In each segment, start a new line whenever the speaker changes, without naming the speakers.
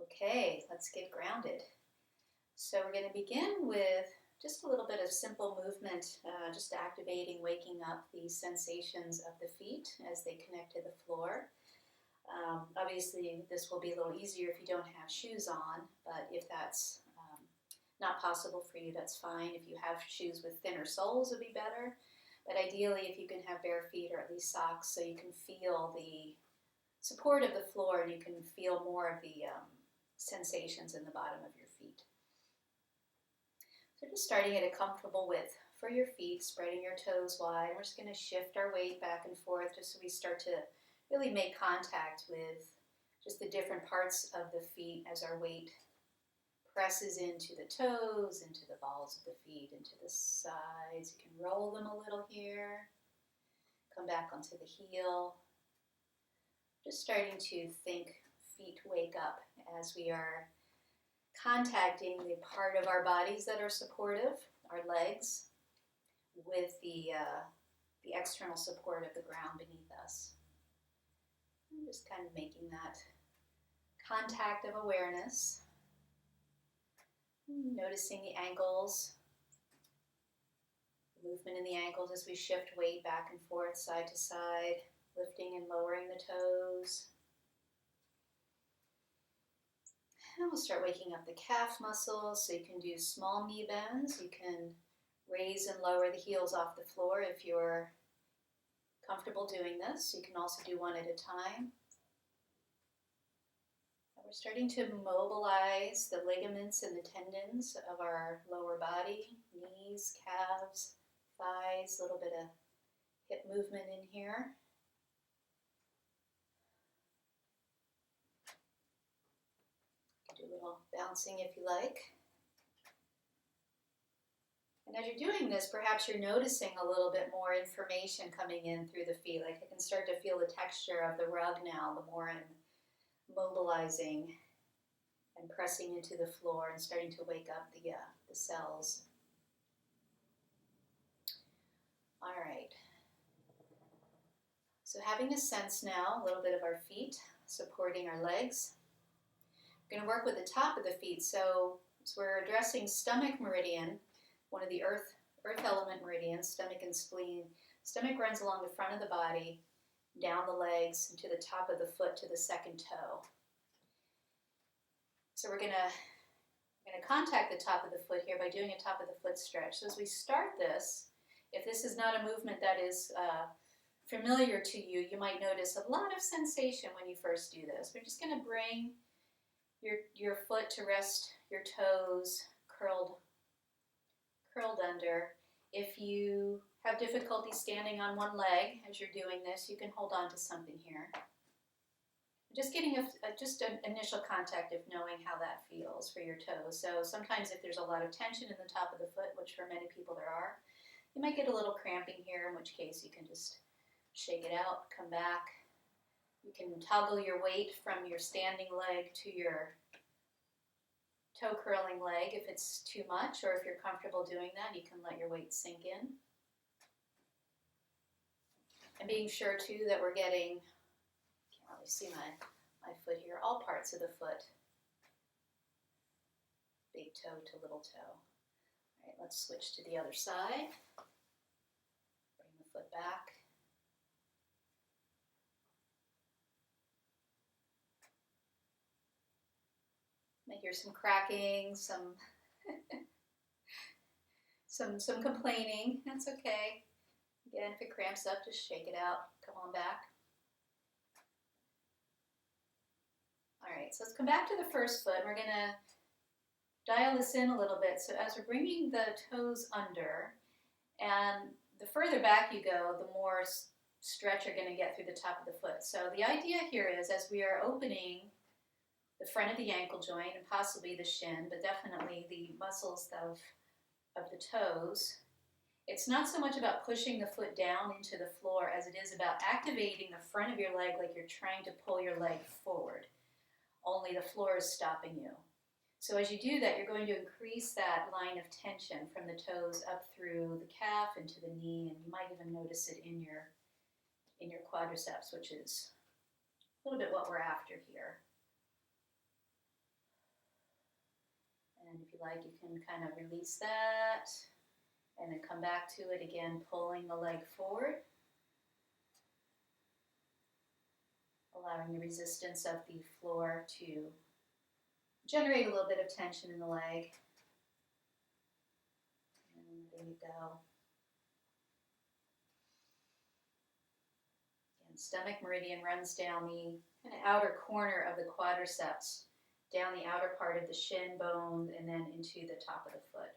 Okay, let's get grounded. So we're going to begin with just a little bit of simple movement, just activating, waking up the sensations of the feet as they connect to the floor. Obviously, this will be a little easier if you don't have shoes on, but if that's not possible for you, that's fine. If you have shoes with thinner soles, it would be better. But ideally, if you can have bare feet or at least socks so you can feel the support of the floor and you can feel more of the sensations in the bottom of your feet. So just starting at a comfortable width for your feet, spreading your toes wide. We're just going to shift our weight back and forth just so we start to really make contact with just the different parts of the feet as our weight presses into the toes, into the balls of the feet, into the sides. You can roll them a little here. Come back onto the heel. Just starting to think feet wake up as we are contacting the part of our bodies that are supportive, our legs, with the external support of the ground beneath us. And just kind of making that contact of awareness. Noticing the ankles, movement in the ankles as we shift weight back and forth, side to side, lifting and lowering the toes. And we'll start waking up the calf muscles, so you can do small knee bends. You can raise and lower the heels off the floor if you're comfortable doing this. You can also do one at a time. And we're starting to mobilize the ligaments and the tendons of our lower body, knees, calves, thighs, a little bit of hip movement in here. Do a little bouncing if you like. And as you're doing this, perhaps you're noticing a little bit more information coming in through the feet. Like I can start to feel the texture of the rug now, the more I'm mobilizing and pressing into the floor and starting to wake up the cells. All right. So having a sense now, a little bit of our feet supporting our legs. We're going to work with the top of the feet. So we're addressing stomach meridian, one of the earth element meridians, stomach and spleen. Stomach runs along the front of the body, down the legs, and to the top of the foot to the second toe. So we're going to contact the top of the foot here by doing a top of the foot stretch. So as we start this, if this is not a movement that is familiar to you, you might notice a lot of sensation when you first do this. We're just going to bring your foot to rest your toes curled under. If you have difficulty standing on one leg as you're doing this, you can hold on to something here. Just getting just an initial contact of knowing how that feels for your toes. So sometimes if there's a lot of tension in the top of the foot, which for many people there are, you might get a little cramping here, in which case you can just shake it out, come back. You can toggle your weight from your standing leg to your toe curling leg if it's too much, or if you're comfortable doing that, you can let your weight sink in. And being sure too that we're getting, can't really see my foot here, all parts of the foot. Big toe to little toe. All right, let's switch to the other side. Bring the foot back. I hear some cracking, some complaining. That's okay. Again, if it cramps up, just shake it out. Come on back. All right, so let's come back to the first foot. We're going to dial this in a little bit. So as we're bringing the toes under, and the further back you go, the more stretch you're going to get through the top of the foot. So the idea here is, as we are opening the front of the ankle joint and possibly the shin, but definitely the muscles of the toes, it's not so much about pushing the foot down into the floor as it is about activating the front of your leg like you're trying to pull your leg forward, only the floor is stopping you. So as you do that, you're going to increase that line of tension from the toes up through the calf into the knee, and you might even notice it in your quadriceps, which is a little bit what we're after here. And if you like, you can kind of release that and then come back to it again, pulling the leg forward, allowing the resistance of the floor to generate a little bit of tension in the leg. And there you go. And stomach meridian runs down the kind of outer corner of the quadriceps, down the outer part of the shin bone, and then into the top of the foot.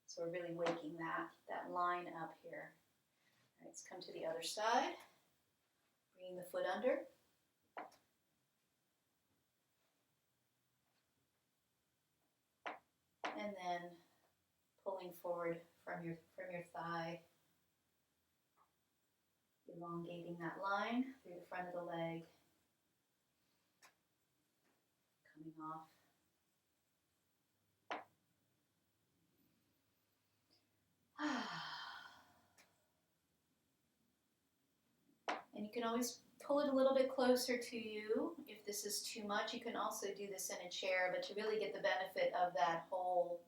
So we're really waking that line up here. All right, let's come to the other side. Bringing the foot under. And then pulling forward from your thigh, elongating that line through the front of the leg, coming off. And you can always pull it a little bit closer to you. If this is too much, you can also do this in a chair, but to really get the benefit of that whole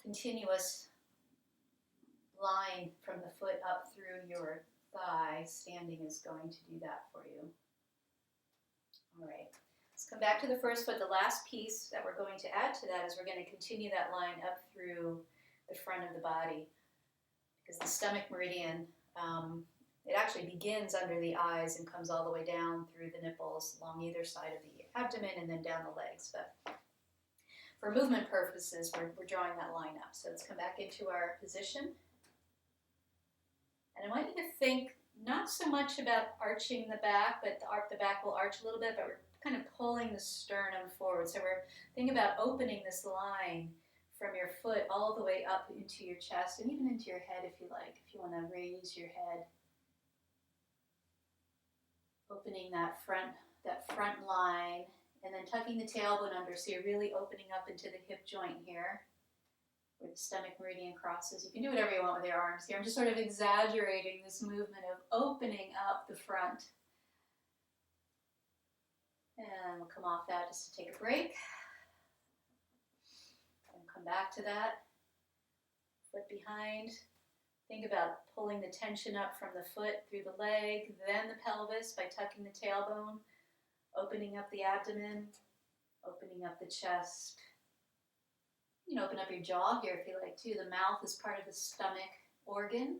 continuous line from the foot up through your thigh, standing is going to do that for you. All right, let's come back to the first foot. The last piece that we're going to add to that is we're going to continue that line up through the front of the body, because the stomach meridian, it actually begins under the eyes and comes all the way down through the nipples along either side of the abdomen and then down the legs. But for movement purposes, we're drawing that line up. So let's come back into our position. And I want you to think not so much about arching the back, but the back will arch a little bit, but we're kind of pulling the sternum forward. So we're thinking about opening this line from your foot all the way up into your chest and even into your head if you like, if you want to raise your head. Opening that front line, and then tucking the tailbone under, so you're really opening up into the hip joint here, where the stomach meridian crosses. You can do whatever you want with your arms here. I'm just sort of exaggerating this movement of opening up the front. And we'll come off that just to take a break. And come back to that. Foot behind. Think about pulling the tension up from the foot through the leg, then the pelvis by tucking the tailbone, opening up the abdomen, opening up the chest. You can open up your jaw here if you like too. The mouth is part of the stomach organ.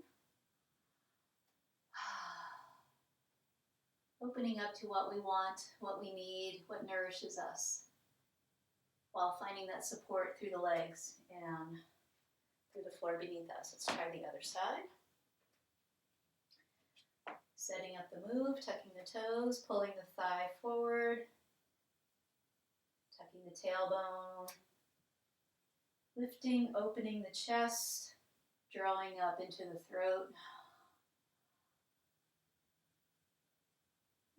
Opening up to what we want, what we need, what nourishes us, while finding that support through the legs and through the floor beneath us. Let's try the other side. Setting up the move, tucking the toes, pulling the thigh forward, tucking the tailbone, lifting, opening the chest, drawing up into the throat,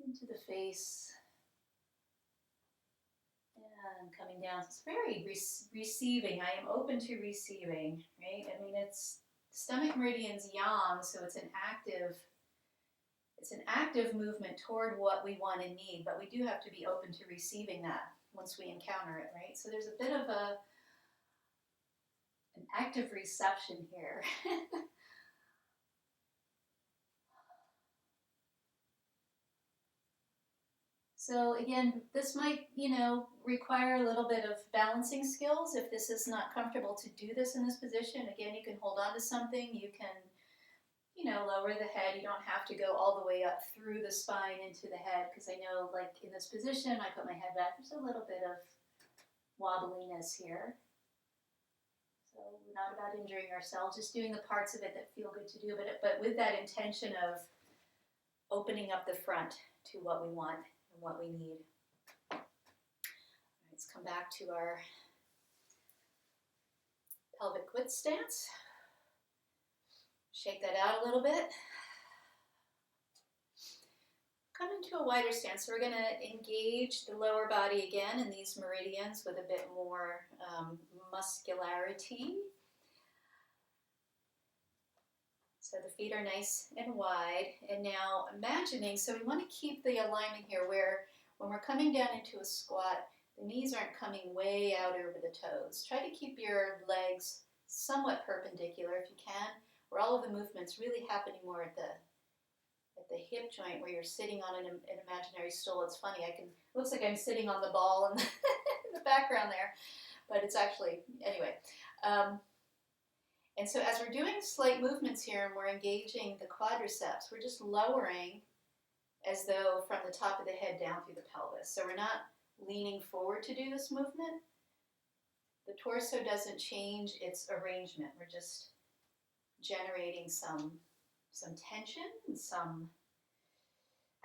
into the face, and coming down. It's very receiving. I am open to receiving, right? I mean, it's stomach meridian's yang, so it's an active movement toward what we want and need, but we do have to be open to receiving that once we encounter it, right? So there's a bit of an active reception here. So again, this might, require a little bit of balancing skills. If this is not comfortable to do this in this position, again, you can hold on to something. You can, lower the head. You don't have to go all the way up through the spine into the head, because I know, like in this position, I put my head back. There's a little bit of wobbliness here. So we're not about injuring ourselves, just doing the parts of it that feel good to do, but with that intention of opening up the front to what we want and what we need. All right, let's come back to our pelvic width stance. Shake that out a little bit. Come into a wider stance. So we're going to engage the lower body again in these meridians with a bit more muscularity. So the feet are nice and wide. And now imagining, so we want to keep the alignment here where when we're coming down into a squat, the knees aren't coming way out over the toes. Try to keep your legs somewhat perpendicular if you can, where all of the movement's really happening more at the hip joint where you're sitting on an imaginary stool. It's funny, it looks like I'm sitting on the ball in the, in the background there, but it's actually, anyway. And so as we're doing slight movements here and we're engaging the quadriceps, we're just lowering as though from the top of the head down through the pelvis. So we're not leaning forward to do this movement. The torso doesn't change its arrangement. We're just generating some tension and some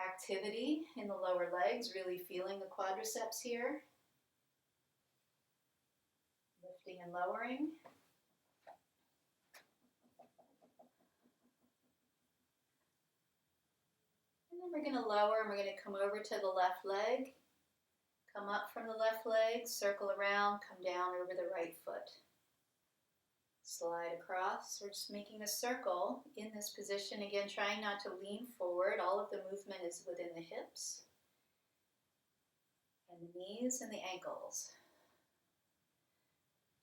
activity in the lower legs, really feeling the quadriceps here. Lifting and lowering. And then we're going to lower and we're going to come over to the left leg. Come up from the left leg, circle around, come down over the right foot. Slide across. We're just making a circle in this position. Again, trying not to lean forward. All of the movement is within the hips and the knees and the ankles.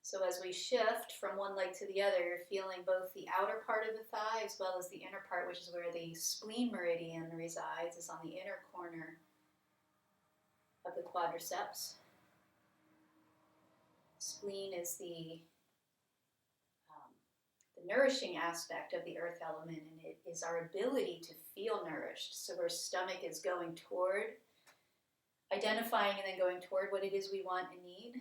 So as we shift from one leg to the other, you're feeling both the outer part of the thigh as well as the inner part, which is where the spleen meridian resides, is on the inner corner of the quadriceps. Spleen is the nourishing aspect of the earth element, and it is our ability to feel nourished. So our stomach is going toward, identifying and then going toward what it is we want and need.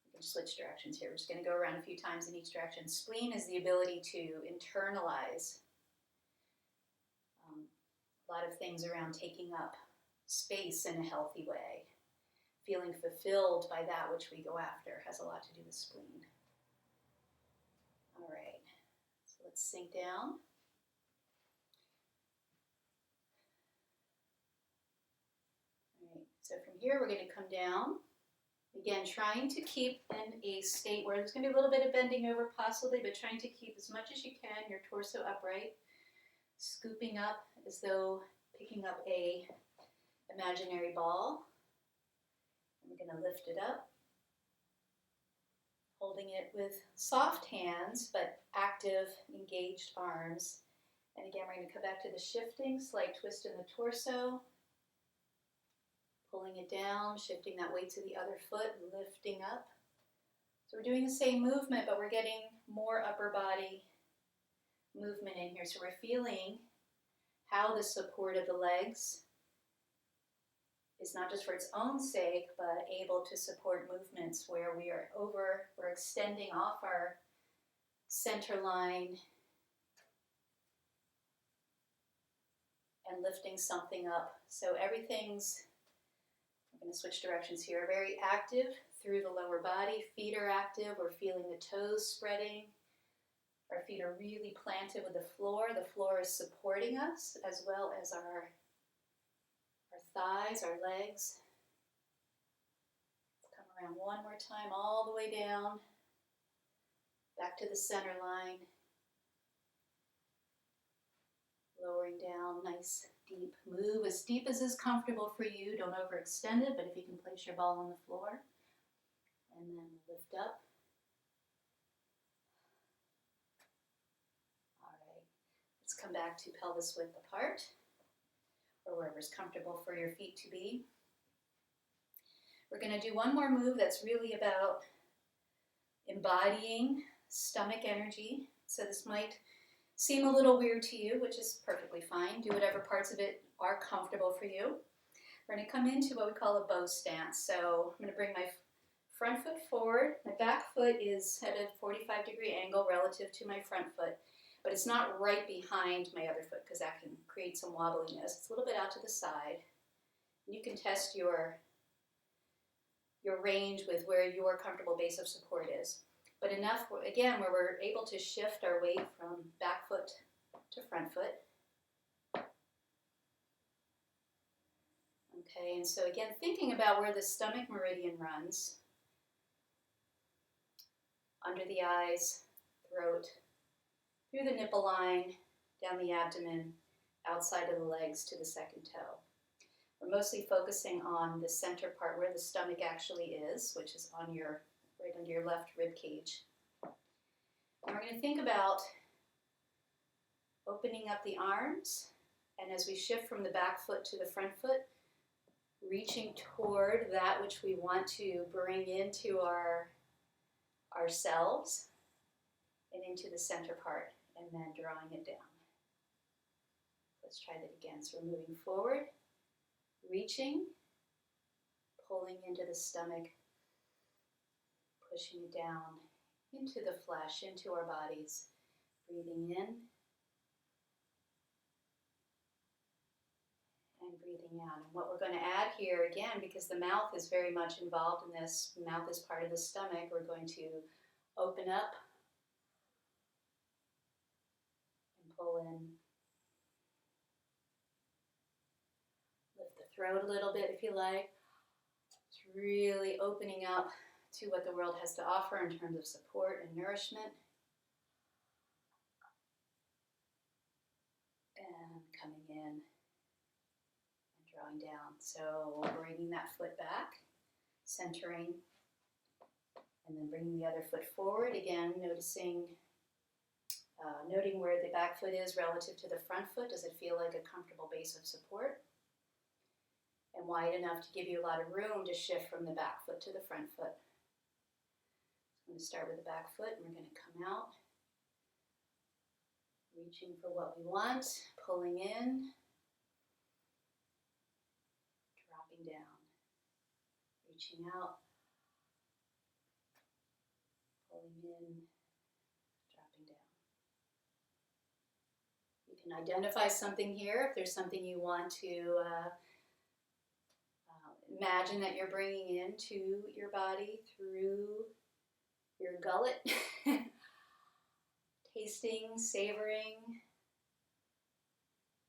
We can switch directions here. We're just going to go around a few times in each direction. Spleen is the ability to internalize a lot of things around taking up space in a healthy way. Feeling fulfilled by that which we go after has a lot to do with spleen. All right, so let's sink down. All right, so from here we're going to come down. Again, trying to keep in a state where there's going to be a little bit of bending over possibly, but trying to keep as much as you can your torso upright, scooping up as though picking up a imaginary ball. And we're going to lift it up, holding it with soft hands, but active, engaged arms. And again, we're going to come back to the shifting, slight twist in the torso, pulling it down, shifting that weight to the other foot, lifting up. So we're doing the same movement, but we're getting more upper body movement in here. So we're feeling how the support of the legs is not just for its own sake, but able to support movements where we're extending off our center line and lifting something up. So everything's, I'm going to switch directions here, very active through the lower body. Feet are active. We're feeling the toes spreading. Our feet are really planted with the floor. The floor is supporting us as well as our thighs, our legs. Let's come around one more time, all the way down, back to the center line. Lowering down, nice deep move, as deep as is comfortable for you. Don't overextend it, but if you can place your ball on the floor. And then lift up. All right, let's come back to pelvis width apart, or wherever's comfortable for your feet to be. We're going to do one more move that's really about embodying stomach energy. So this might seem a little weird to you, which is perfectly fine. Do whatever parts of it are comfortable for you. We're going to come into what we call a bow stance. So I'm going to bring my front foot forward. My back foot is at a 45-degree angle relative to my front foot, but it's not right behind my other foot because that can create some wobbliness. It's a little bit out to the side. You can test your range with where your comfortable base of support is. But enough, again, where we're able to shift our weight from back foot to front foot. Okay, and so again, thinking about where the stomach meridian runs, under the eyes, throat, through the nipple line, down the abdomen, outside of the legs to the second toe. We're mostly focusing on the center part where the stomach actually is, which is on your right under your left rib cage. And we're going to think about opening up the arms, and as we shift from the back foot to the front foot, reaching toward that which we want to bring into ourselves and into the center part, and then drawing it down. Let's try that again. So we're moving forward, reaching, pulling into the stomach, pushing it down into the flesh, into our bodies, breathing in and breathing out. And what we're going to add here, again, because the mouth is very much involved in this, the mouth is part of the stomach, we're going to open up and pull in. Lift the throat a little bit if you like. It's really opening up to what the world has to offer in terms of support and nourishment. And coming in and drawing down. So bringing that foot back, centering, and then bringing the other foot forward. Again, noting where the back foot is relative to the front foot. Does it feel like a comfortable base of support? And wide enough to give you a lot of room to shift from the back foot to the front foot. I'm going to start with the back foot, and we're going to come out, reaching for what we want, pulling in, dropping down, reaching out, pulling in, dropping down. You can identify something here if there's something you want to imagine that you're bringing into your body through your gullet, tasting, savoring,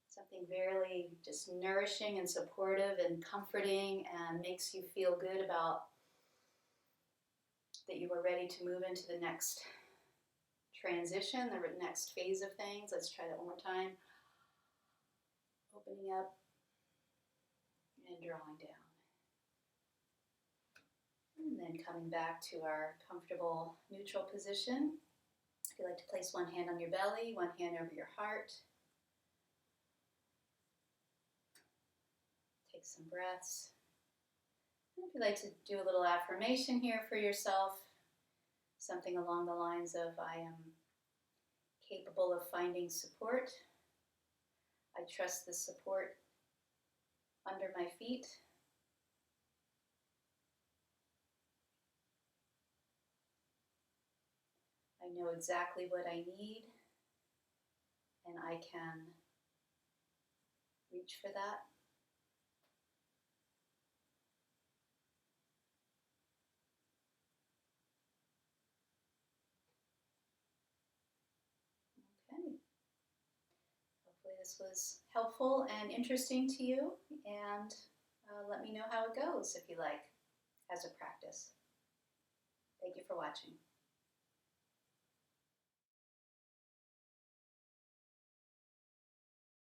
something very just nourishing and supportive and comforting and makes you feel good about that you are ready to move into the next transition, the next phase of things. Let's try that one more time. Opening up and drawing down. And then coming back to our comfortable neutral position. If you like to place one hand on your belly, one hand over your heart. Take some breaths. And if you'd like to do a little affirmation here for yourself, something along the lines of, I am capable of finding support. I trust the support under my feet. I know exactly what I need, and I can reach for that. Okay. Hopefully this was helpful and interesting to you, and let me know how it goes if you like as a practice. Thank you for watching.